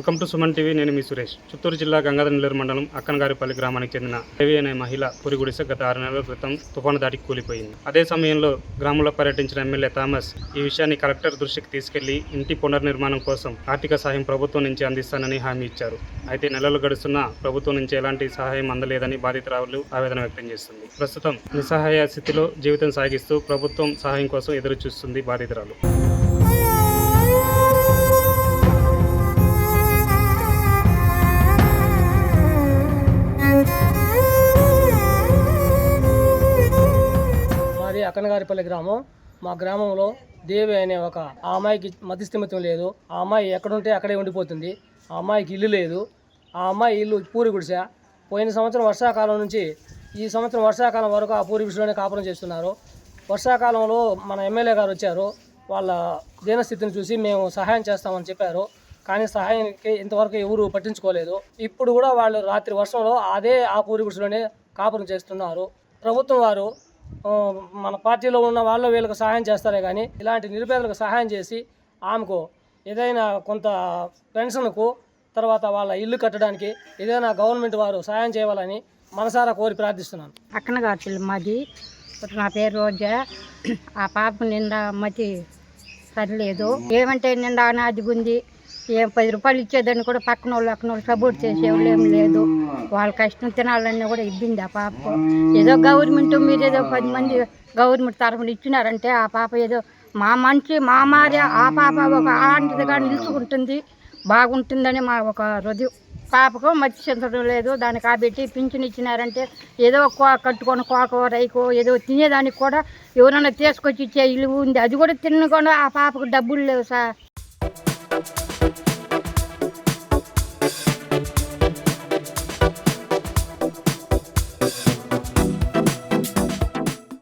Welcome to Suman TV. నేను మీ సురేష్. చిత్తూరు జిల్లా గంగాధరనేల్లూరు మండలం అక్కనగారిపల్లి గ్రామానికి చెందిన దేవి అనే మహిళ పూరి గుడిసె గత 6 నెలల క్రితం తుఫాను దాటికి కూలిపోయింది. అదే సమయంలో గ్రామంలో పర్యటించిన ఎమ్మెల్యే థామస్ ఈ విషయాన్ని కలెక్టర్ దృష్టికి తీసుకెళ్లి ఇంటి పునర్నిర్మాణం కోసం ఆర్థిక సహాయం ప్రభుత్వం నుంచి అందిస్తానని హామీ ఇచ్చారు. అయితే నెలలు గడుస్తున్నా ప్రభుత్వం నుంచి ఎలాంటి సహాయం అందలేదని బాధితురాలు ఆవేదన వ్యక్తం చేస్తుంది. ప్రస్తుతం నిస్సహాయ స్థితిలో జీవితం సాగిస్తూ ప్రభుత్వం సహాయం కోసం ఎదురు చూస్తుంది బాధితురాలు. అక్కనగారిపల్లి గ్రామం. మా గ్రామంలో దేవి అనే ఒక ఆ అమ్మాయికి మతిస్థిమితం లేదు. ఆ అమ్మాయి ఎక్కడుంటే అక్కడే ఉండిపోతుంది. ఆ అమ్మాయికి ఇల్లు లేదు. ఆ అమ్మాయి ఇల్లు పూరి గుడిసె. పోయిన సంవత్సరం వర్షాకాలం నుంచి ఈ సంవత్సరం వర్షాకాలం వరకు ఆ పూరి గుడిసెలోనే కాపురం చేస్తున్నారు. వర్షాకాలంలో మన ఎమ్మెల్యే గారు వచ్చారు. వాళ్ళ దీనస్థితిని చూసి మేము సహాయం చేస్తామని చెప్పారు. కానీ సహాయానికి ఇంతవరకు ఎవరు పట్టించుకోలేదు. ఇప్పుడు కూడా వాళ్ళు రాత్రి వర్షంలో అదే ఆ పూరి గుడిసెలోనే కాపురం చేస్తున్నారు. ప్రభుత్వం వారు మన పార్టీలో ఉన్న వాళ్ళు వీళ్ళకి సహాయం చేస్తారే కానీ ఇలాంటి నిరుపేదలకు సహాయం చేసి ఆమెకు ఏదైనా కొంత పెన్షన్కు తర్వాత వాళ్ళ ఇల్లు కట్టడానికి ఏదైనా గవర్నమెంట్ వారు సహాయం చేయాలని మనసారా కోరి ప్రార్థిస్తున్నాను. అక్కనగారిపల్లి మాది. నా పేరు రోజా. ఆ పాప నిండా మతి సరిలేదు. ఏమంటే నిండా అనాదిగా ఉంది. ఏం 10 రూపాయలు ఇచ్చేదాన్ని కూడా పక్కన వాళ్ళు సపోర్ట్ చేసేవాళ్ళు ఏం లేదు. వాళ్ళ కష్టం తినాలన్నీ కూడా ఇబ్బంది ఆ పాపకు. ఏదో గవర్నమెంట్ మీరు ఏదో 10 మంది గవర్నమెంట్ తరఫున ఇచ్చినారంటే ఆ పాప ఏదో మా మంచి మా మారే ఆ పాప ఒక ఆంటిదిగా నిలుచుకుంటుంది, బాగుంటుందని మా ఒక హృదయం. పాపకు మతి చెందడం లేదు. దానికి కాబట్టి పింఛన్ ఇచ్చినారంటే ఏదో కట్టుకొని కోకో రైకో ఏదో తినేదానికి కూడా ఎవరైనా తీసుకొచ్చి ఇచ్చే ఇల్లు ఉంది. అది కూడా తినకుండా ఆ పాపకు డబ్బులు లేవు సార్.